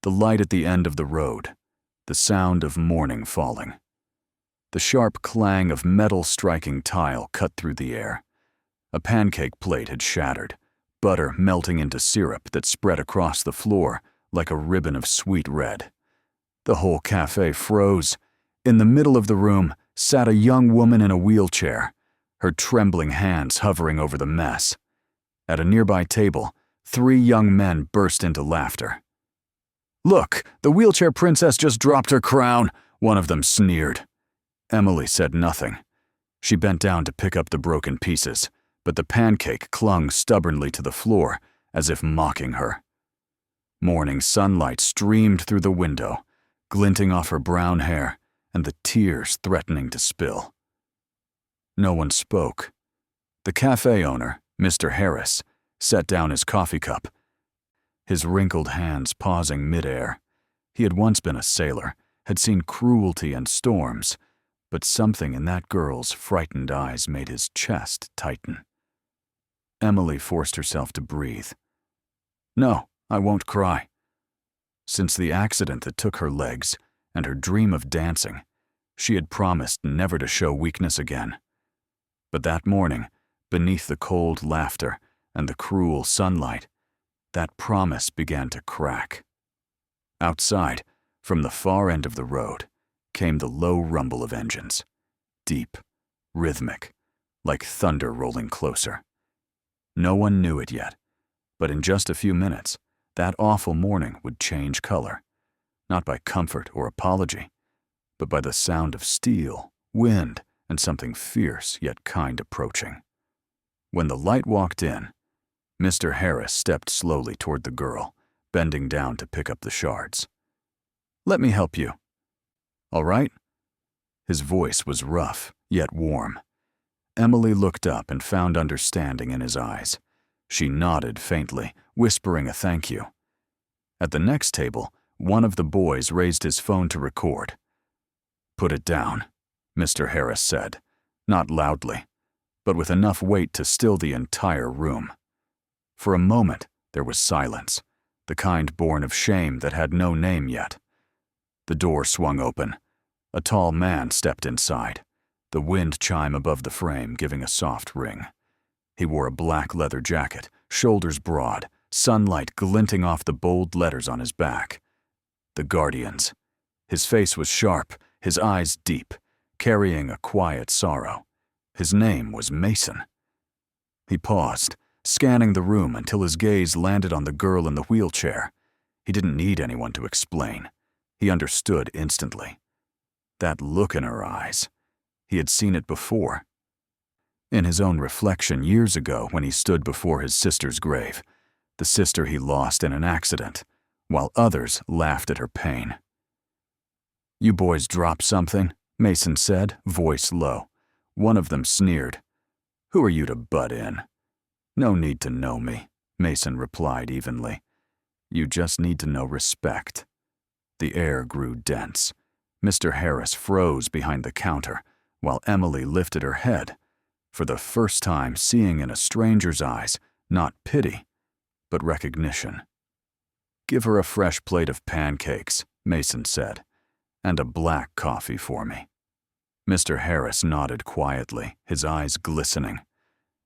The light at the end of the road, the sound of morning falling. The sharp clang of metal striking tile cut through the air. A pancake plate had shattered, butter melting into syrup that spread across the floor like a ribbon of sweet red. The whole cafe froze. In the middle of the room sat a young woman in a wheelchair, her trembling hands hovering over the mess. At a nearby table, 3 young men burst into laughter. "Look, the wheelchair princess just dropped her crown," one of them sneered. Emily said nothing. She bent down to pick up the broken pieces, but the pancake clung stubbornly to the floor, as if mocking her. Morning sunlight streamed through the window, glinting off her brown hair and the tears threatening to spill. No one spoke. The cafe owner, Mr. Harris, set down his coffee cup, his wrinkled hands pausing midair. He had once been a sailor, had seen cruelty and storms, but something in that girl's frightened eyes made his chest tighten. Emily forced herself to breathe. "No, I won't cry." Since the accident that took her legs and her dream of dancing, she had promised never to show weakness again. But that morning, beneath the cold laughter and the cruel sunlight, that promise began to crack. Outside, from the far end of the road, came the low rumble of engines, deep, rhythmic, like thunder rolling closer. No one knew it yet, but in just a few minutes, that awful morning would change color, not by comfort or apology, but by the sound of steel, wind, and something fierce yet kind approaching. When the light walked in, Mr. Harris stepped slowly toward the girl, bending down to pick up the shards. "Let me help you." "All right?" His voice was rough, yet warm. Emily looked up and found understanding in his eyes. She nodded faintly, whispering a thank you. At the next table, one of the boys raised his phone to record. "Put it down," Mr. Harris said, not loudly, but with enough weight to still the entire room. For a moment, there was silence, the kind born of shame that had no name yet. The door swung open. A tall man stepped inside, the wind chime above the frame giving a soft ring. He wore a black leather jacket, shoulders broad, sunlight glinting off the bold letters on his back. The Guardians. His face was sharp, his eyes deep, carrying a quiet sorrow. His name was Mason. He paused, scanning the room until his gaze landed on the girl in the wheelchair. He didn't need anyone to explain. He understood instantly. That look in her eyes. He had seen it before. In his own reflection years ago when he stood before his sister's grave, the sister he lost in an accident, while others laughed at her pain. "You boys dropped something," Mason said, voice low. One of them sneered. "Who are you to butt in?" "No need to know me," Mason replied evenly. "You just need to know respect." The air grew dense. Mr. Harris froze behind the counter, while Emily lifted her head, for the first time seeing in a stranger's eyes not pity, but recognition. "Give her a fresh plate of pancakes," Mason said, "and a black coffee for me." Mr. Harris nodded quietly, his eyes glistening.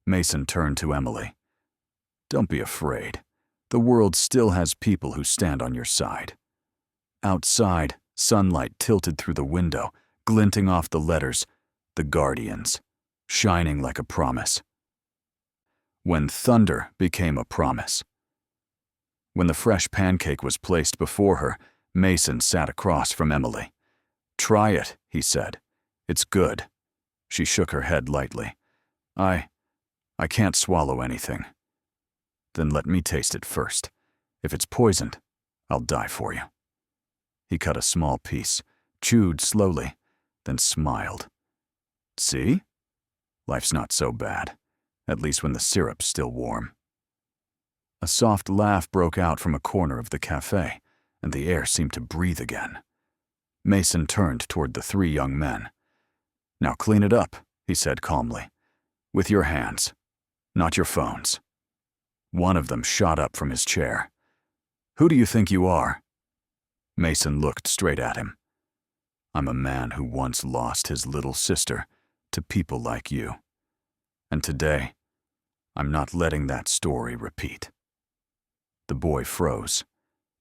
Mason turned to Emily. "Don't be afraid. The world still has people who stand on your side." Outside, sunlight tilted through the window, glinting off the letters, "The Guardians," shining like a promise. When thunder became a promise. When the fresh pancake was placed before her, Mason sat across from Emily. "Try it," he said. "It's good." She shook her head lightly. I can't swallow anything." "Then let me taste it first. If it's poisoned, I'll die for you." He cut a small piece, chewed slowly, then smiled. "See? Life's not so bad, at least when the syrup's still warm." A soft laugh broke out from a corner of the cafe, and the air seemed to breathe again. Mason turned toward the 3 young men. "Now clean it up," he said calmly. "With your hands, not your phones." One of them shot up from his chair. "Who do you think you are?" Mason looked straight at him. I'm a man who once lost his little sister to people like you. And today, I'm not letting that story repeat. The boy froze.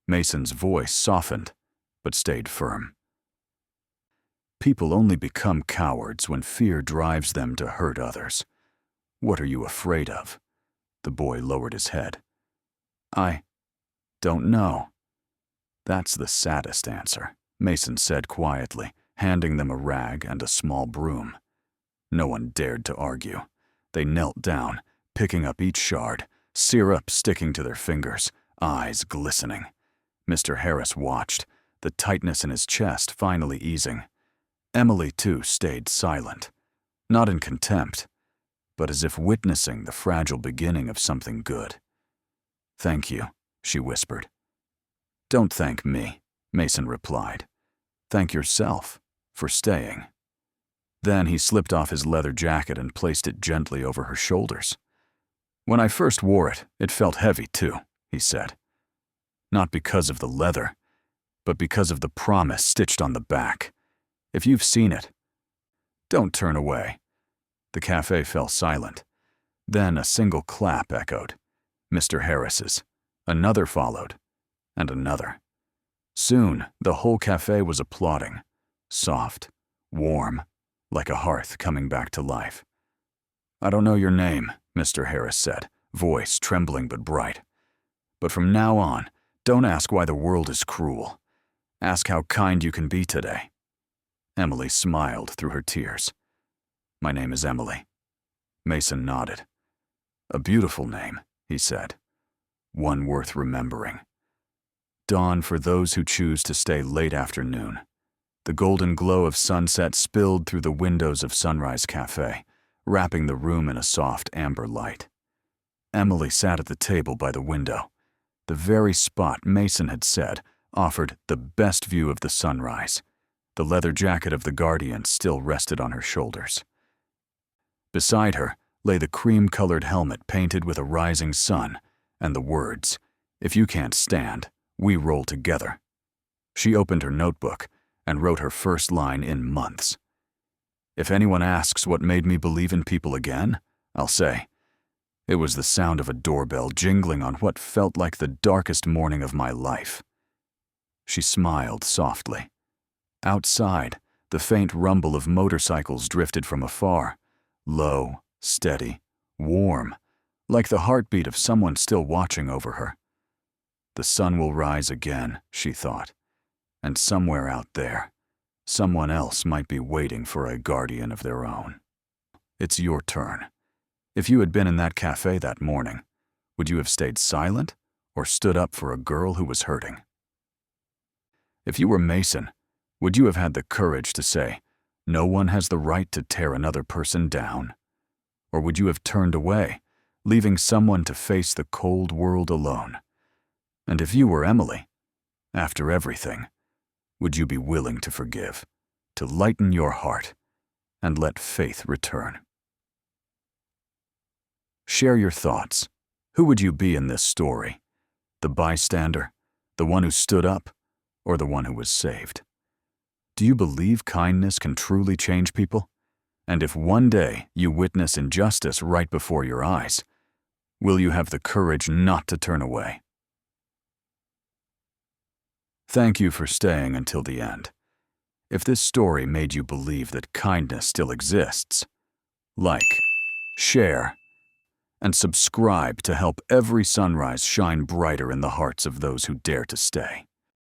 Mason's voice softened, but stayed firm. People only become cowards when fear drives them to hurt others. What are you afraid of? The boy lowered his head. I don't know. That's the saddest answer, Mason said quietly, handing them a rag and a small broom. No one dared to argue. They knelt down, picking up each shard, syrup sticking to their fingers, eyes glistening. Mr. Harris watched, the tightness in his chest finally easing. Emily, too, stayed silent, not in contempt, but as if witnessing the fragile beginning of something good. Thank you, she whispered. Don't thank me, Mason replied. Thank yourself for staying. Then he slipped off his leather jacket and placed it gently over her shoulders. When I first wore it, it felt heavy too, he said. Not because of the leather, but because of the promise stitched on the back. If you've seen it, don't turn away. The cafe fell silent. Then a single clap echoed. Mr. Harris's. Another followed, and another. Soon, the whole cafe was applauding. Soft, warm, like a hearth coming back to life. I don't know your name, Mr. Harris said, voice trembling but bright. But from now on, don't ask why the world is cruel. Ask how kind you can be today. Emily smiled through her tears. My name is Emily. Mason nodded. A beautiful name, he said. One worth remembering. Dawn for those who choose to stay late afternoon. The golden glow of sunset spilled through the windows of Sunrise Café, wrapping the room in a soft amber light. Emily sat at the table by the window. The very spot Mason had said offered the best view of the sunrise. The leather jacket of the Guardian still rested on her shoulders. Beside her lay the cream-colored helmet painted with a rising sun and the words, "If you can't stand, we roll together." She opened her notebook and wrote her first line in months. If anyone asks what made me believe in people again, I'll say, it was the sound of a doorbell jingling on what felt like the darkest morning of my life. She smiled softly. Outside, the faint rumble of motorcycles drifted from afar, low, steady, warm, like the heartbeat of someone still watching over her. The sun will rise again, she thought, and somewhere out there, someone else might be waiting for a guardian of their own. It's your turn. If you had been in that cafe that morning, would you have stayed silent or stood up for a girl who was hurting? If you were Mason, would you have had the courage to say, no one has the right to tear another person down? Or would you have turned away, leaving someone to face the cold world alone? And if you were Emily, after everything, would you be willing to forgive, to lighten your heart, and let faith return? Share your thoughts. Who would you be in this story? The bystander, the one who stood up, or the one who was saved? Do you believe kindness can truly change people? And if one day you witness injustice right before your eyes, will you have the courage not to turn away? Thank you for staying until the end. If this story made you believe that kindness still exists, like, share, and subscribe to help every sunrise shine brighter in the hearts of those who dare to stay.